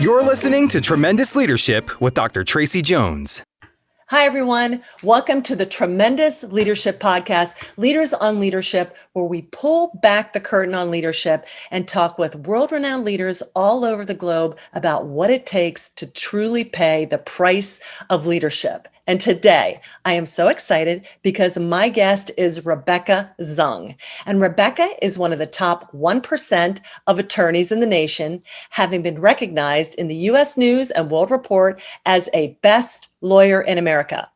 You're listening to Tremendous Leadership with Dr. Tracey Jones. Hi, everyone. Welcome to the Tremendous Leadership Podcast, Leaders on Leadership, where we pull back the curtain on leadership and talk with world-renowned leaders all over the globe about what it takes to truly pay the price of leadership. And today, I am so excited because my guest is Rebecca Zung. And Rebecca is one of the top 1% of attorneys in the nation, having been recognized in the U.S. News and World Report as a best lawyer in America.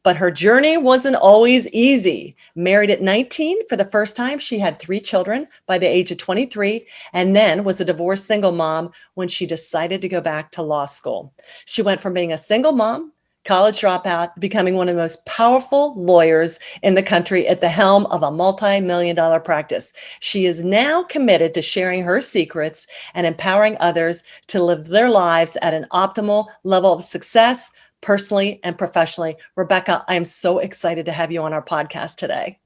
But her journey wasn't always easy. Married at 19 for the first time, she had 3 children by the age of 23, and then was a divorced single mom when she decided to go back to law school. She went from being a single mom, college dropout, becoming one of the most powerful lawyers in the country at the helm of a multi-million-dollar practice. She is now committed to sharing her secrets and empowering others to live their lives at an optimal level of success, personally and professionally. Rebecca, I am so excited to have you on our podcast today.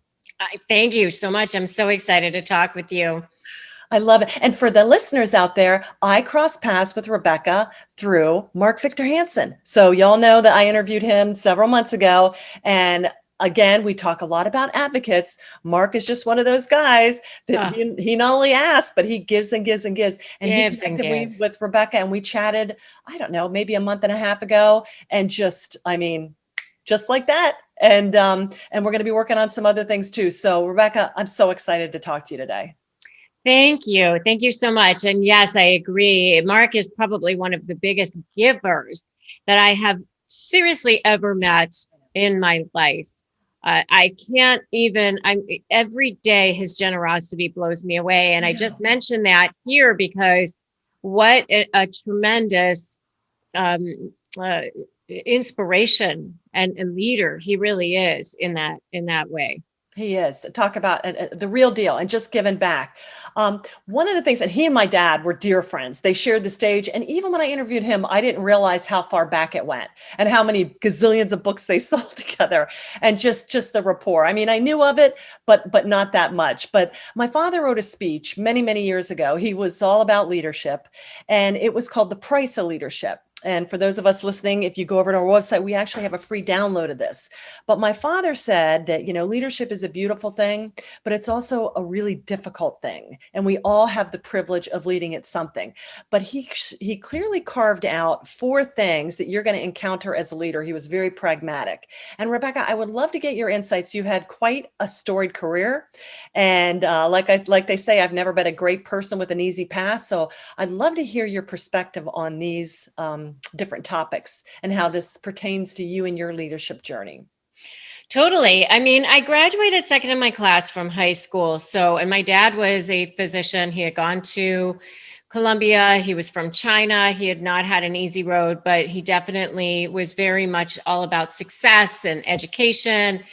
Thank you so much. I'm so excited to talk with you. I love it. And for the listeners out there, I crossed paths with Rebecca through Mark Victor Hansen. So y'all know that I interviewed him several months ago. And again, we talk a lot about advocates. Mark is just one of those guys that he not only asks, but he gives and gives and gives. And he connected me with Rebecca, and we chatted, I don't know, maybe a month and a half ago. And just like that. And we're going to be working on some other things too. So Rebecca, I'm so excited to talk to you today. Thank you. Thank you so much. And yes, I agree. Mark is probably one of the biggest givers that I have seriously ever met in my life. I can't even, every day his generosity blows me away. And I just mentioned that here because what a tremendous inspiration and leader he really is in that way. He is. Talk about the real deal and just giving back. One of the things, and he and my dad were dear friends. They shared the stage. And even when I interviewed him, I didn't realize how far back it went and how many gazillions of books they sold together and just the rapport. I mean, I knew of it, but not that much. But my father wrote a speech many, many years ago. He was all about leadership, and it was called The Price of Leadership. And for those of us listening, if you go over to our website, we actually have a free download of this. But my father said that, leadership is a beautiful thing, but it's also a really difficult thing. And we all have the privilege of leading at something. But he clearly carved out 4 things that you're going to encounter as a leader. He was very pragmatic. And Rebecca, I would love to get your insights. You've had quite a storied career. And like they say, I've never been a great person with an easy past. So I'd love to hear your perspective on these different topics and how this pertains to you and your leadership journey. Totally. I mean, I graduated second in my class from high school. And my dad was a physician. He had gone to Columbia. He was from China. He had not had an easy road, but he definitely was very much all about success and education.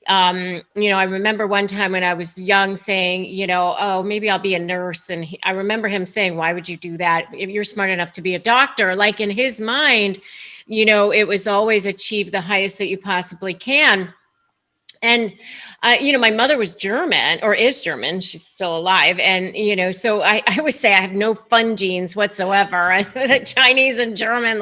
I remember one time when I was young saying, oh, maybe I'll be a nurse. And I remember him saying, why would you do that if you're smart enough to be a doctor? Like in his mind, it was always achieve the highest that you possibly can. And, my mother was German or is German. She's still alive. And, so I always say I have no fun genes whatsoever. Chinese and German,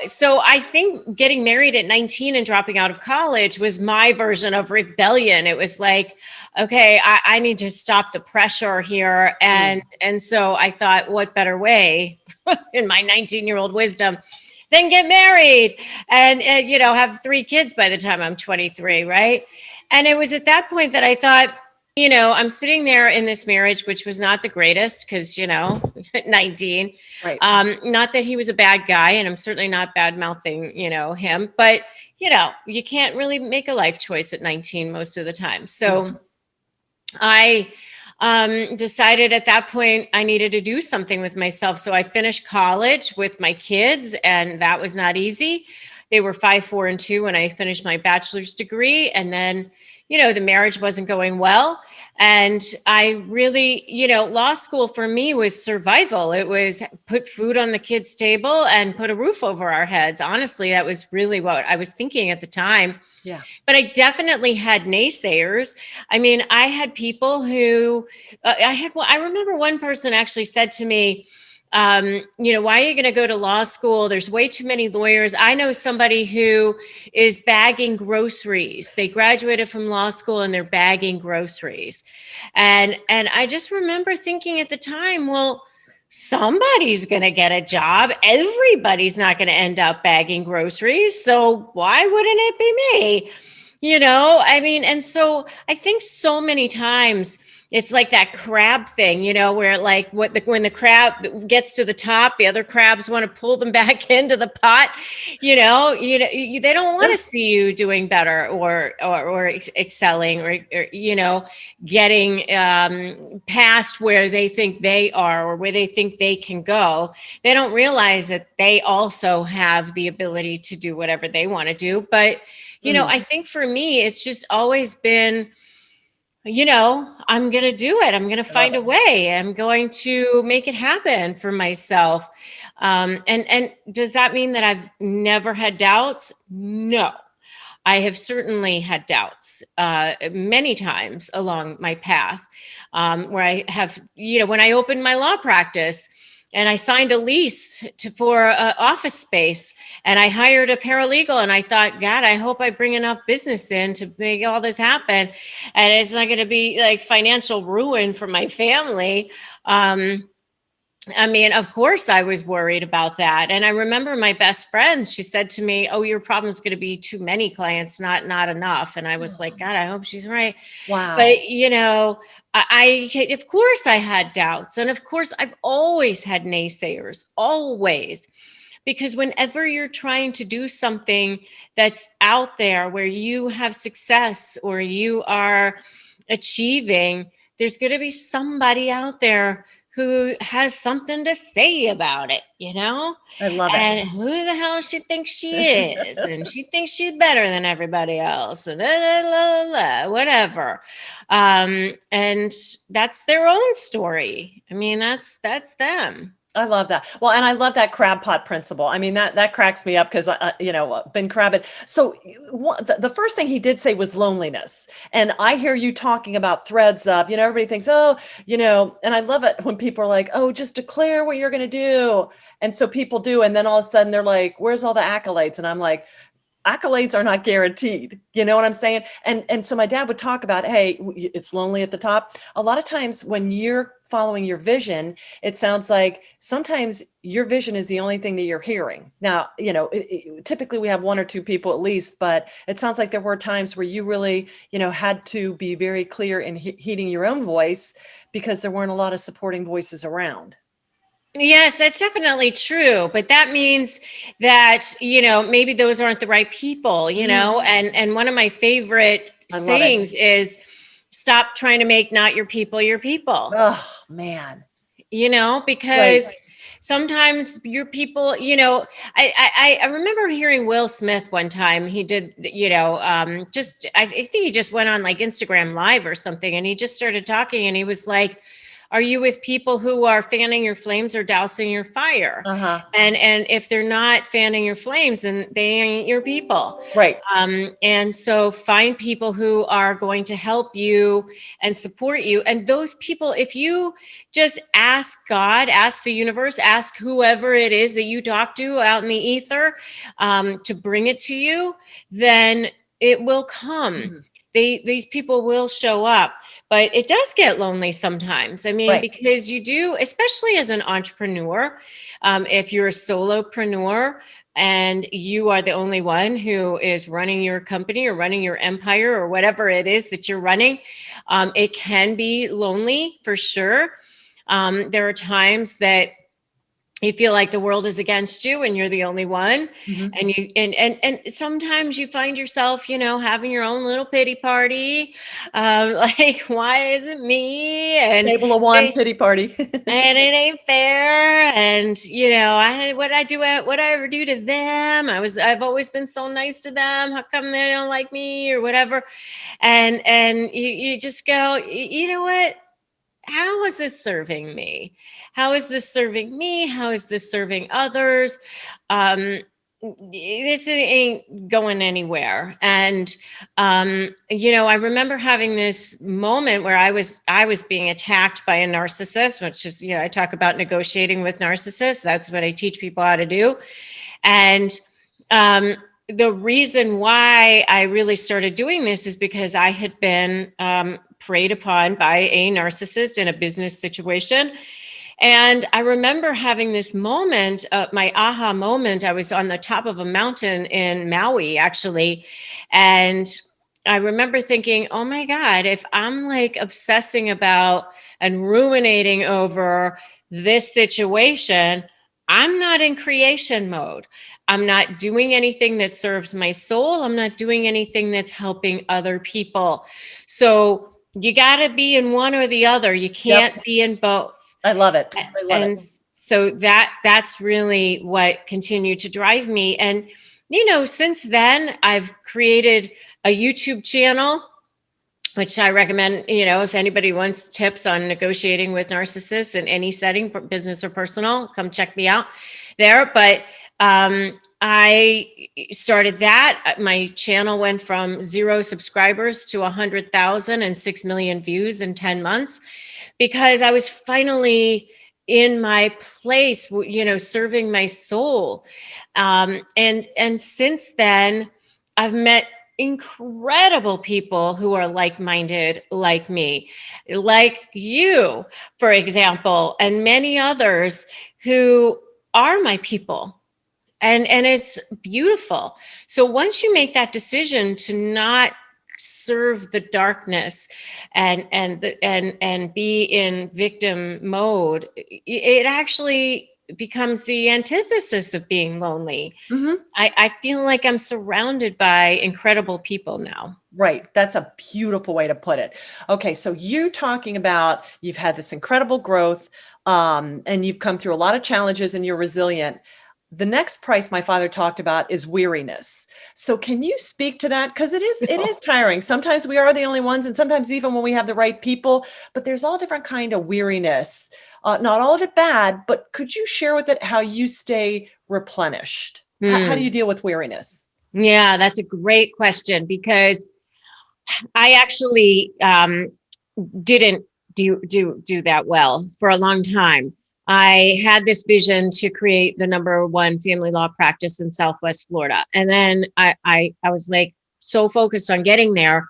so I think getting married at 19 and dropping out of college was my version of rebellion. It was like, okay, I need to stop the pressure here. And so I thought, what better way in my 19-year-old wisdom than get married and have 3 kids by the time I'm 23, right? And it was at that point that I thought, I'm sitting there in this marriage, which was not the greatest because, 19, right. Not that he was a bad guy, and I'm certainly not bad mouthing, him, but, you can't really make a life choice at 19 most of the time. So I decided at that point I needed to do something with myself. So I finished college with my kids, and that was not easy. They were 5, 4, and 2 when I finished my bachelor's degree. And then, the marriage wasn't going well. And I really, law school for me was survival. It was put food on the kids' table and put a roof over our heads. Honestly, that was really what I was thinking at the time. Yeah. But I definitely had naysayers. I mean, I had people who I remember one person actually said to me, why are you going to go to law school? There's way too many lawyers. I know somebody who is bagging groceries. They graduated from law school and they're bagging groceries. And I just remember thinking at the time, well, somebody's going to get a job. Everybody's not going to end up bagging groceries. So why wouldn't it be me? And so I think so many times it's like that crab thing, where like when the crab gets to the top, the other crabs want to pull them back into the pot. They don't want to see you doing better or excelling or getting past where they think they are or where they think they can go. They don't realize that they also have the ability to do whatever they want to do. But I think for me, it's just always been, I'm going to do it. I'm going to find a way. I'm going to make it happen for myself. And does that mean that I've never had doubts? No, I have certainly had doubts many times along my path where I have, when I opened my law practice, and I signed a lease for office space, and I hired a paralegal, and I thought, God, I hope I bring enough business in to make all this happen. And it's not going to be like financial ruin for my family. Of course I was worried about that. And I remember my best friend, she said to me, oh, your problem is going to be too many clients, not enough. And I was like, God, I hope she's right. Wow. But, I of course I had doubts. And of course I've always had naysayers, always. Because whenever you're trying to do something that's out there where you have success or you are achieving, there's going to be somebody out there who has something to say about it, I love it. And who the hell she thinks she is, and she thinks she's better than everybody else, and whatever. And that's their own story. I mean, that's them. I love that. Well, and I love that crab pot principle. I mean, that cracks me up because been crabbing. So the first thing he did say was loneliness. And I hear you talking about threads of, everybody thinks, and I love it when people are like, oh, just declare what you're going to do. And so people do. And then all of a sudden they're like, where's all the accolades? And I'm like, accolades are not guaranteed. You know what I'm saying? And so my dad would talk about, hey, it's lonely at the top. A lot of times when you're following your vision, it sounds like sometimes your vision is the only thing that you're hearing. Now, typically we have one or two people at least, but it sounds like there were times where you really, had to be very clear in heeding your own voice because there weren't a lot of supporting voices around. Yes, that's definitely true. But that means that, maybe those aren't the right people, and one of my favorite sayings is stop trying to make not your people your people. Oh, man. Because sometimes your people, I remember hearing Will Smith one time. He did, I think he just went on like Instagram Live or something, and he just started talking, and he was like, are you with people who are fanning your flames or dousing your fire? Uh-huh. And if they're not fanning your flames, then they ain't your people. Right. And so find people who are going to help you and support you. And those people, if you just ask God, ask the universe, ask whoever it is that you talk to out in the ether to bring it to you, then it will come. Mm-hmm. These people will show up. But it does get lonely sometimes. I mean, because you do, especially as an entrepreneur, if you're a solopreneur and you are the only one who is running your company or running your empire or whatever it is that you're running, it can be lonely for sure. There are times that you feel like the world is against you and you're the only one. Mhm. And you and sometimes you find yourself, having your own little pity party. Like, why is it me? Table of one, pity party. And it ain't fair. And what I ever do to them? I've always been so nice to them. How come they don't like me or whatever? And you just go, you know what? How is this serving me? How is this serving me? How is this serving others? This ain't going anywhere. And I remember having this moment where I was being attacked by a narcissist, which is, I talk about negotiating with narcissists. That's what I teach people how to do. And the reason why I really started doing this is because I had been preyed upon by a narcissist in a business situation. And I remember having this moment, my aha moment. I was on the top of a mountain in Maui, actually. And I remember thinking, oh my God, if I'm like obsessing about and ruminating over this situation, I'm not in creation mode. I'm not doing anything that serves my soul. I'm not doing anything that's helping other people. So you got to be in one or the other. You can't be in both. I love it. And so that's really what continued to drive me. And, since then I've created a YouTube channel, which I recommend, if anybody wants tips on negotiating with narcissists in any setting, business or personal, come check me out there. But I started that. My channel went from 0 subscribers to 100,000 and 6 million views in 10 months because I was finally in my place, serving my soul. And since then, I've met incredible people who are like-minded, like me, like you, for example, and many others who are my people. And it's beautiful. So once you make that decision to not serve the darkness and be in victim mode, it actually becomes the antithesis of being lonely. Mm-hmm. I feel like I'm surrounded by incredible people now. Right. That's a beautiful way to put it. Okay. So you talking about you've had this incredible growth and you've come through a lot of challenges and you're resilient. The next price my father talked about is weariness. So can you speak to that? Because it is tiring. Sometimes we are the only ones, and sometimes even when we have the right people, but there's all different kind of weariness. Not all of it bad, but could you share with it how you stay replenished? How do you deal with weariness? Yeah, that's a great question because I actually didn't do that well for a long time. I had this vision to create the #1 family law practice in Southwest Florida. And then I was like so focused on getting there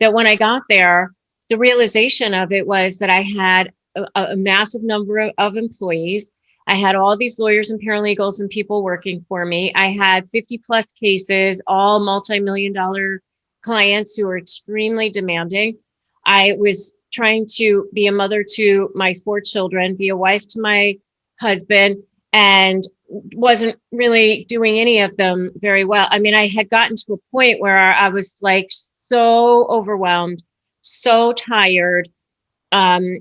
that when I got there, the realization of it was that I had a massive number of employees. I had all these lawyers and paralegals and people working for me. I had 50 plus cases, all multi-million-dollar clients who were extremely demanding. I was trying to be a mother to my 4 children, be a wife to my husband, and wasn't really doing any of them very well. I mean, I had gotten to a point where I was like so overwhelmed, so tired. I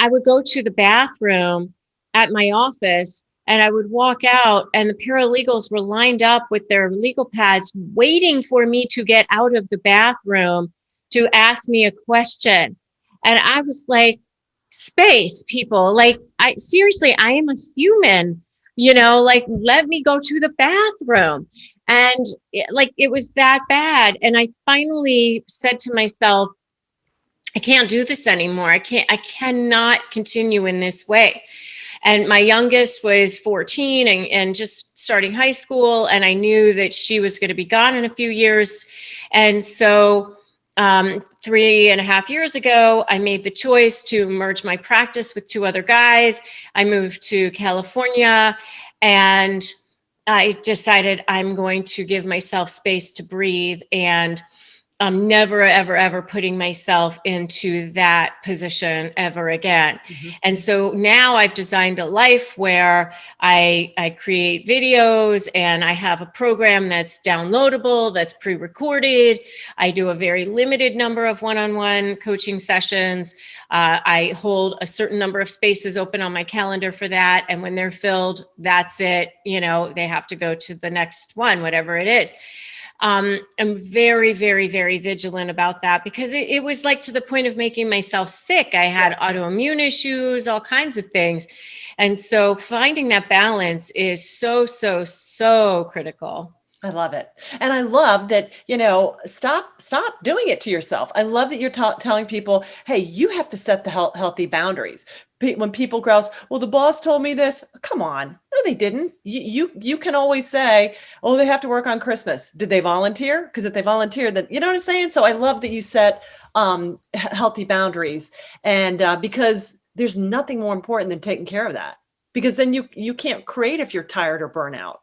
would go to the bathroom at my office and I would walk out and the paralegals were lined up with their legal pads waiting for me to get out of the bathroom to ask me a question. And I was like, space, people, like, I am a human, like, let me go to the bathroom. And it was that bad. And I finally said to myself, I can't do this anymore. I cannot continue in this way. And my youngest was 14 and just starting high school. And I knew that she was going to be gone in a few years. And so 3.5 years ago, I made the choice to merge my practice with 2 other guys. I moved to California and I decided I'm going to give myself space to breathe. And never, ever, ever putting myself into that position ever again. And so now I've designed a life where I create videos and I have a program that's downloadable, that's pre-recorded. I do a very limited number of one-on-one coaching sessions. I hold a certain number of spaces open on my calendar for that. And when they're filled, that's it. They have to go to the next one, whatever it is. I'm very, very, very vigilant about that because it was like to the point of making myself sick. I had autoimmune issues, all kinds of things. And so finding that balance is so, so, so critical. I love it. And I love that, stop doing it to yourself. I love that you're telling people, hey, you have to set the healthy boundaries. When people grouse, well, the boss told me this. Come on. No, they didn't. You can always say, oh, they have to work on Christmas. Did they volunteer? Because if they volunteer, then you know what I'm saying? So I love that you set healthy boundaries. And because there's nothing more important than taking care of that. Because then you can't create if you're tired or burnout.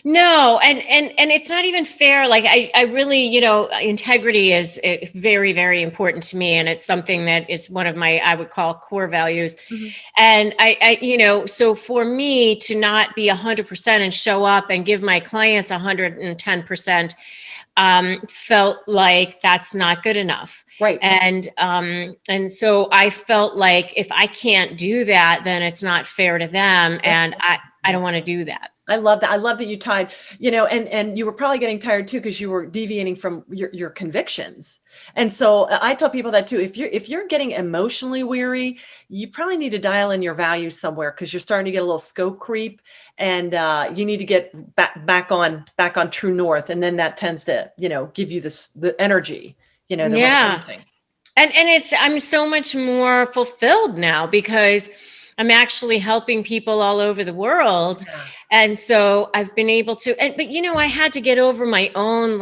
No, and it's not even fair. Like I really, integrity is very, very important to me. And it's something that is one of my, I would call core values. And so for me to not be 100% and show up and give my clients 110%, felt like that's not good enough. Right. And so I felt like if I can't do that, then it's not fair to them. And I don't want to do that. I love that. I love that you tied, and you were probably getting tired too, because you were deviating from your convictions. And so I tell people that too. If you're getting emotionally weary, you probably need to dial in your values somewhere, because you're starting to get a little scope creep, and you need to get back on true north. And then that tends to, give you the energy, the replenishing. And I'm so much more fulfilled now because I'm actually helping people all over the world. Yeah. And so I've been able to, but I had to get over my own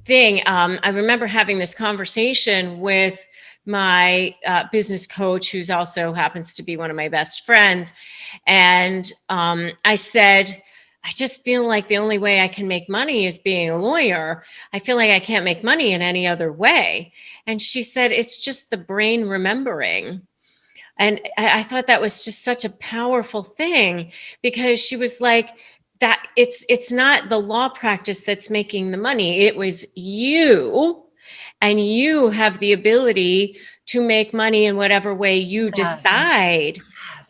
thing. I remember having this conversation with my business coach, who's also happens to be one of my best friends. And I said, I just feel like the only way I can make money is being a lawyer. I feel like I can't make money in any other way. And she said, it's just the brain remembering. And I thought that was just such a powerful thing, because she was like, that it's not the law practice that's making the money. It was you, and you have the ability to make money in whatever way you decide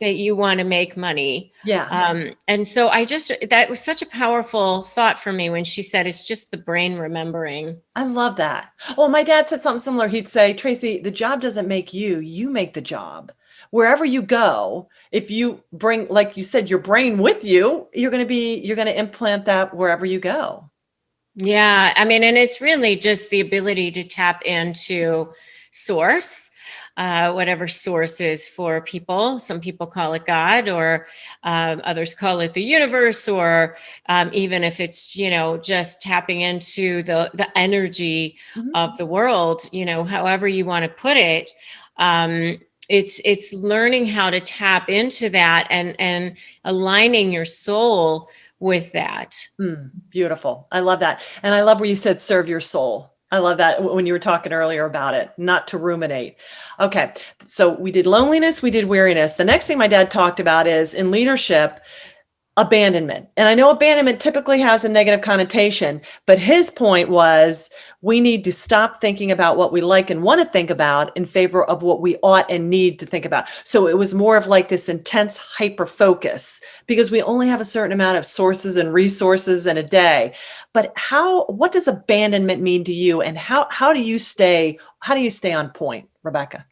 that you want to make money. Yeah. And so that was such a powerful thought for me when she said, it's just the brain remembering. I love that. Well, my dad said something similar. He'd say, Tracey, the job doesn't make you, you make the job. Wherever you go, if you bring, like you said, your brain with you, you're going to implant that wherever you go. Yeah. I mean, and it's really just the ability to tap into source, whatever source is for people. Some people call it God, or others call it the universe, or even if it's, just tapping into the energy of the world, however you want to put it. It's learning how to tap into that and aligning your soul with that. Beautiful. I love that. And I love where you said, serve your soul. I love that when you were talking earlier about it, not to ruminate. Okay. So we did loneliness, we did weariness. The next thing my dad talked about is in leadership, abandonment. And I know abandonment typically has a negative connotation, but his point was we need to stop thinking about what we like and want to think about in favor of what we ought and need to think about. So it was more of like this intense hyper focus, because we only have a certain amount of sources and resources in a day. But what does abandonment mean to you, and how do you stay on point, Rebecca?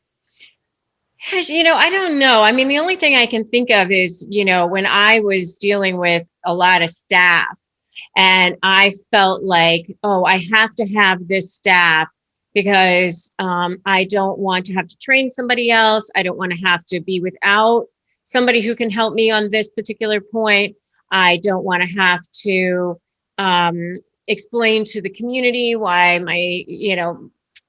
I don't know. I mean, the only thing I can think of is, when I was dealing with a lot of staff, and I felt like, oh, I have to have this staff because I don't want to have to train somebody else. I don't want to have to be without somebody who can help me on this particular point. I don't want to have to explain to the community why my,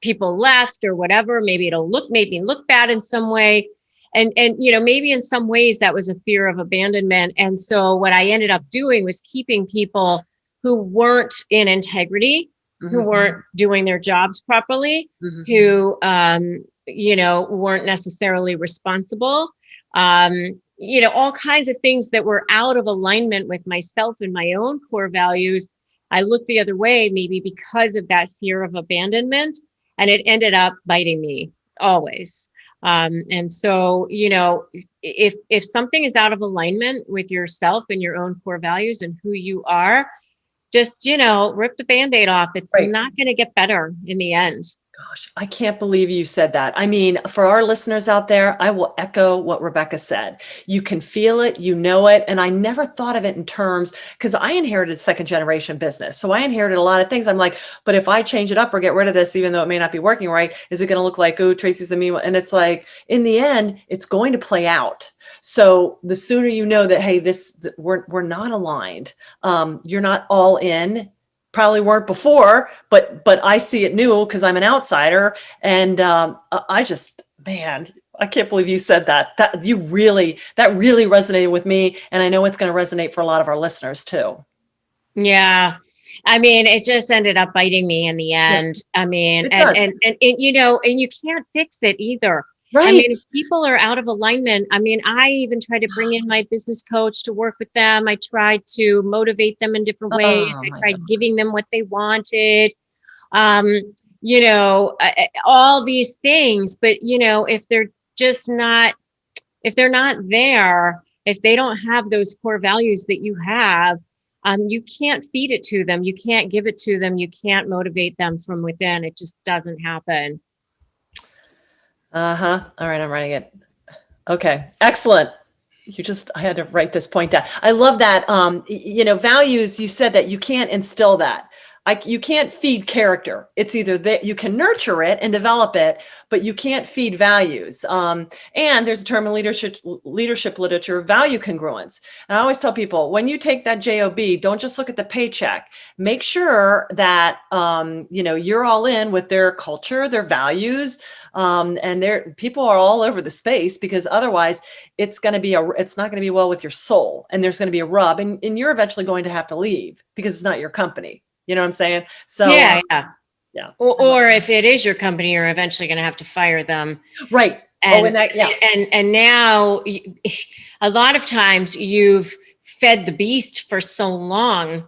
people left or whatever. Maybe it'll make me look bad in some way. And maybe in some ways that was a fear of abandonment. And so what I ended up doing was keeping people who weren't in integrity who weren't doing their jobs properly, who, weren't necessarily responsible, all kinds of things that were out of alignment with myself and my own core values. I looked the other way, maybe because of that fear of abandonment, and it ended up biting me always. And so, if something is out of alignment with yourself and your own core values and who you are, just, rip the Band-Aid off. It's not going to get better in the end. Gosh, I can't believe you said that. I mean, for our listeners out there, I will echo what Rebecca said. You can feel it, you know it. And I never thought of it in terms, because I inherited second generation business. So I inherited a lot of things. I'm like, but if I change it up or get rid of this, even though it may not be working right, is it going to look like, oh, Tracy's the mean one? And it's like, in the end, it's going to play out. So the sooner you know that, hey, we're not aligned, you're not all in, probably weren't before, but I see it new because I'm an outsider. And I just, man, I can't believe you said that. That really resonated with me. And I know it's going to resonate for a lot of our listeners too. Yeah. I mean, it just ended up biting me in the end. Yeah. I mean, and you can't fix it either. Right. I mean, if people are out of alignment, I mean, I even tried to bring in my business coach to work with them. I tried to motivate them in different ways. I tried giving them what they wanted, all these things. But, if they're just not, if they're not there, if they don't have those core values that you have, you can't feed it to them. You can't give it to them. You can't motivate them from within. It just doesn't happen. All right. I'm writing it. Okay. Excellent. I had to write this point down. I love that. Values, you said that you can't instill that. You can't feed character. It's either that you can nurture it and develop it, but you can't feed values. And there's a term in leadership literature, value congruence. And I always tell people, when you take that job, don't just look at the paycheck. Make sure that you're all in with their culture, their values, and people are all over the space, because otherwise it's not going to be well with your soul, and there's going to be a rub, and you're eventually going to have to leave because it's not your company. You know what I'm saying? So yeah. Or if it is your company, you're eventually going to have to fire them. Right. And now a lot of times you've fed the beast for so long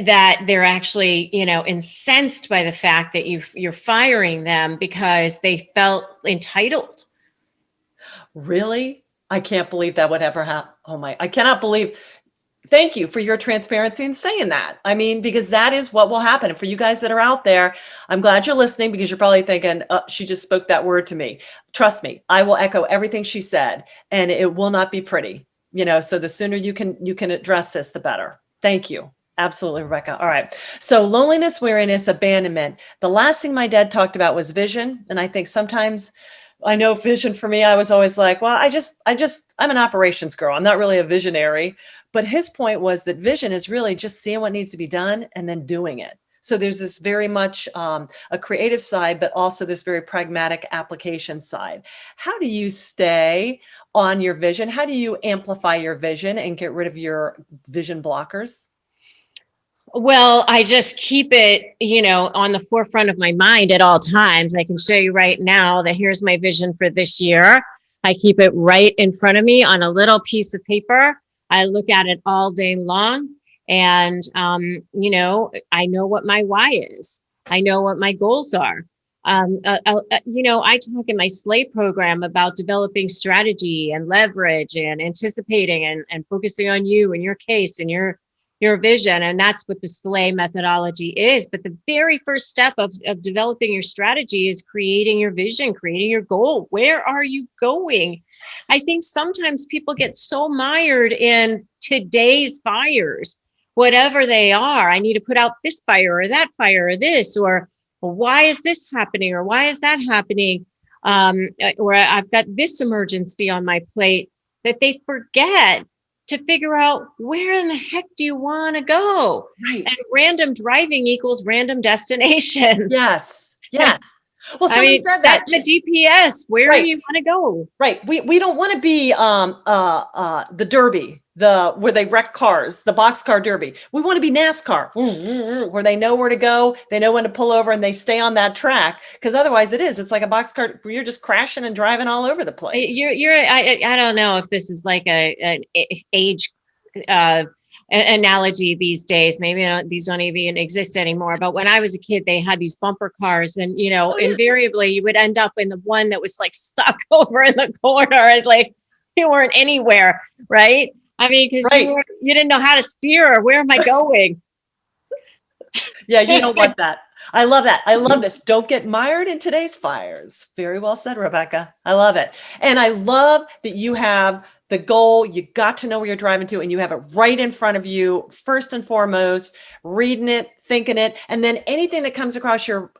that they're actually, incensed by the fact that you're firing them because they felt entitled. Really? I can't believe that would ever happen. I cannot believe. Thank you for your transparency in saying that. I mean, because that is what will happen. And for you guys that are out there, I'm glad you're listening, because you're probably thinking, she just spoke that word to me. Trust me, I will echo everything she said, and it will not be pretty. So the sooner you can address this, the better. Thank you. Absolutely, Rebecca. All right. So loneliness, weariness, abandonment. The last thing my dad talked about was vision. And I think sometimes, I know vision for me, I was always like, well, I'm an operations girl. I'm not really a visionary. But his point was that vision is really just seeing what needs to be done and then doing it. So there's this very much a creative side, but also this very pragmatic application side. How do you stay on your vision? How do you amplify your vision and get rid of your vision blockers? Well, I just keep it, on the forefront of my mind at all times. I can show you right now that here's my vision for this year. I keep it right in front of me on a little piece of paper. I look at it all day long, and, I know what my why is. I know what my goals are. I talk in my SLAY program about developing strategy and leverage and anticipating and focusing on you and your case and your vision. And that's what the SLAY methodology is. But the very first step of developing your strategy is creating your vision, creating your goal. Where are you going? I think sometimes people get so mired in today's fires, whatever they are. I need to put out this fire or that fire or this, or why is this happening? Or why is that happening? Or I've got this emergency on my plate, that they forget to figure out, where in the heck do you want to go? Right. And random driving equals random destination. Yes. Yes. Well, somebody said that the GPS, where do you want to go? Right. We don't want to be the Derby. where they wreck cars, the boxcar derby. We want to be NASCAR, where they know where to go, they know when to pull over, and they stay on that track. Because otherwise, it's like a boxcar where you're just crashing and driving all over the place. I don't know if this is like an age analogy these days. Maybe these don't even exist anymore. But when I was a kid, they had these bumper cars, and invariably you would end up in the one that was like stuck over in the corner, and like you weren't anywhere, right? I mean, because you didn't know how to steer or where am I going? Yeah, you don't want that. I love that. I love this. Don't get mired in today's fires. Very well said, Rebecca. I love it. And I love that you have the goal. You got to know where you're driving to, and you have it right in front of you, first and foremost, reading it, thinking it. And then anything that comes across your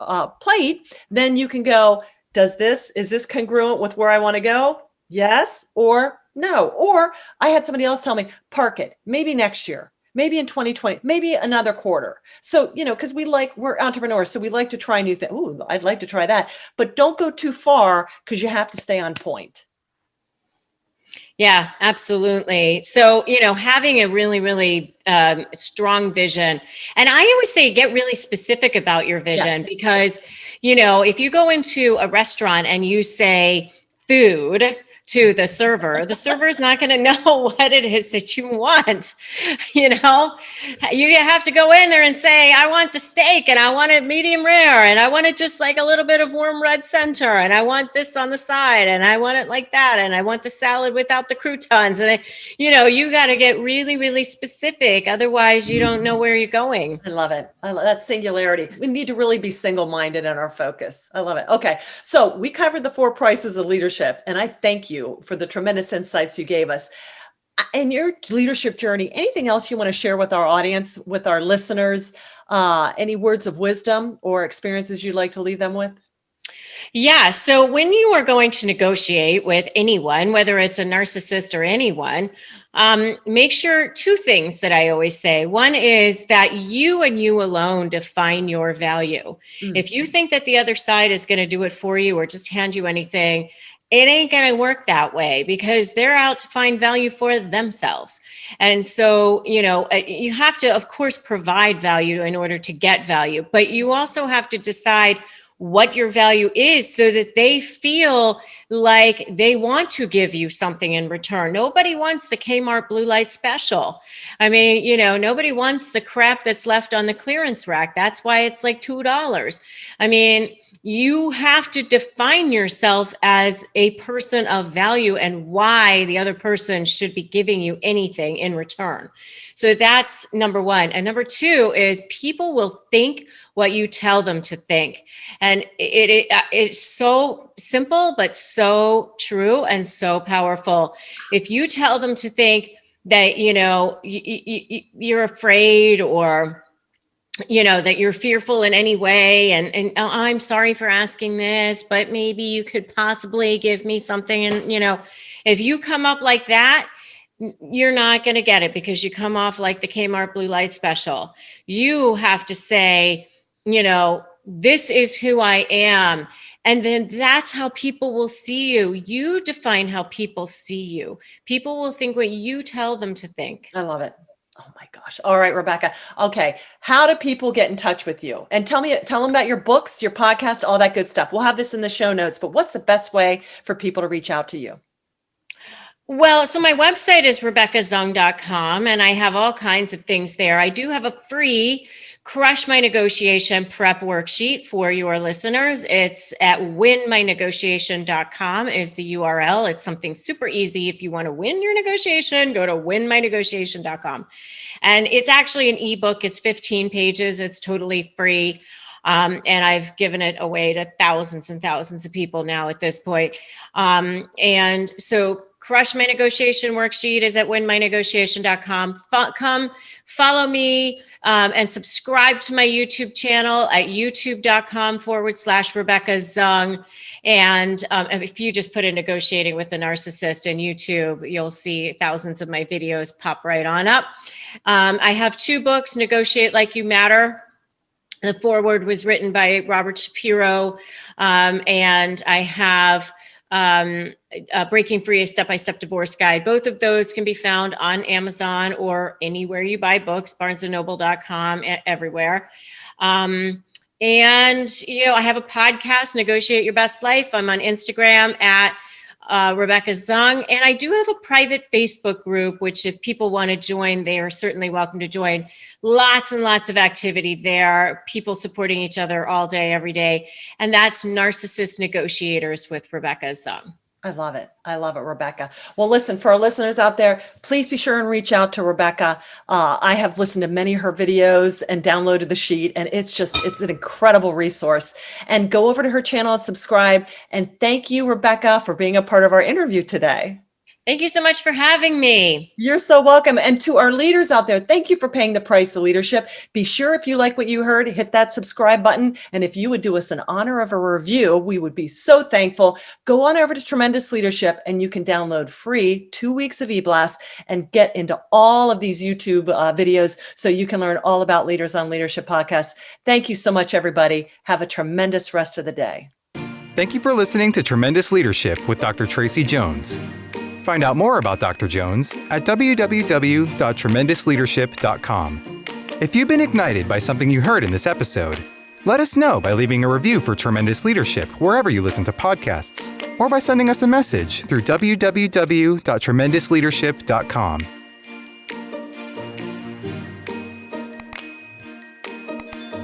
plate, then you can go, is this congruent with where I want to go? Yes or no. Or I had somebody else tell me, park it, maybe next year. Maybe in 2020, maybe another quarter. So, because we're entrepreneurs, so we like to try new things. Ooh, I'd like to try that. But don't go too far because you have to stay on point. Yeah, absolutely. So, having a really, really strong vision. And I always say get really specific about your vision because, if you go into a restaurant and you say food to the server is not going to know what it is that you want. You have to go in there and say, I want the steak and I want it medium rare and I want it just like a little bit of warm red center and I want this on the side and I want it like that and I want the salad without the croutons and you got to get really, really specific. Otherwise, you don't know where you're going. I love it. I love that singularity. We need to really be single-minded in our focus. I love it. Okay, so we covered the 4 prices of leadership, and I thank you for the tremendous insights you gave us. In your leadership journey, anything else you want to share with our audience, with our listeners? Any words of wisdom or experiences you'd like to leave them with? Yeah. So when you are going to negotiate with anyone, whether it's a narcissist or anyone, make sure 2 things that I always say. One is that you and you alone define your value. If you think that the other side is going to do it for you or just hand you anything, it ain't going to work that way because they're out to find value for themselves. And so, you have to, of course, provide value in order to get value, but you also have to decide what your value is so that they feel like they want to give you something in return. Nobody wants the Kmart blue light special. I mean, nobody wants the crap that's left on the clearance rack. That's why it's like $2. I mean, you have to define yourself as a person of value and why the other person should be giving you anything in return. So that's number 1. And number 2 is people will think what you tell them to think. And it's so simple, but so true and so powerful. If you tell them to think that, you're afraid or that you're fearful in any way and oh, I'm sorry for asking this, but maybe you could possibly give me something. And, if you come up like that, you're not going to get it because you come off like the Kmart blue light special. You have to say, this is who I am. And then that's how people will see you. You define how people see you. People will think what you tell them to think. I love it. Oh my gosh. All right, Rebecca. Okay. How do people get in touch with you? And tell them about your books, your podcast, all that good stuff. We'll have this in the show notes, but what's the best way for people to reach out to you? Well, so my website is RebeccaZung.com, and I have all kinds of things there. I do have a free Crush My Negotiation prep worksheet for your listeners. It's at winmynegotiation.com is the URL. It's something super easy. If you want to win your negotiation, go to winmynegotiation.com. And it's actually an ebook. It's 15 pages. It's totally free. And I've given it away to thousands and thousands of people now at this point. And so Crush My Negotiation worksheet is at winmynegotiation.com. Come follow me and subscribe to my YouTube channel at youtube.com/Rebecca Zung. And if you just put in negotiating with the narcissist in YouTube, you'll see thousands of my videos pop right on up. I have 2 books, Negotiate Like You Matter. The foreword was written by Robert Shapiro. And I have Breaking Free, a Step-by-Step Divorce Guide. Both of those can be found on Amazon or anywhere you buy books, barnesandnoble.com, everywhere. And, I have a podcast, Negotiate Your Best Life. I'm on Instagram at Rebecca Zung. And I do have a private Facebook group, which if people want to join, they are certainly welcome to join. Lots and lots of activity there, people supporting each other all day, every day. And that's Narcissist Negotiators with Rebecca Zung. I love it. I love it, Rebecca. Well, listen, for our listeners out there, please be sure and reach out to Rebecca. I have listened to many of her videos and downloaded the sheet, and it's an incredible resource. And go over to her channel and subscribe. And thank you, Rebecca, for being a part of our interview today. Thank you so much for having me. You're so welcome. And to our leaders out there, thank you for paying the price of leadership. Be sure, if you like what you heard, hit that subscribe button. And if you would do us an honor of a review, we would be so thankful. Go on over to Tremendous Leadership and you can download free 2 weeks of eBlast and get into all of these YouTube videos so you can learn all about Leaders on Leadership podcasts. Thank you so much, everybody. Have a tremendous rest of the day. Thank you for listening to Tremendous Leadership with Dr. Tracey Jones. Find out more about Dr. Jones at www.tremendousleadership.com. If you've been ignited by something you heard in this episode, let us know by leaving a review for Tremendous Leadership wherever you listen to podcasts, or by sending us a message through www.tremendousleadership.com.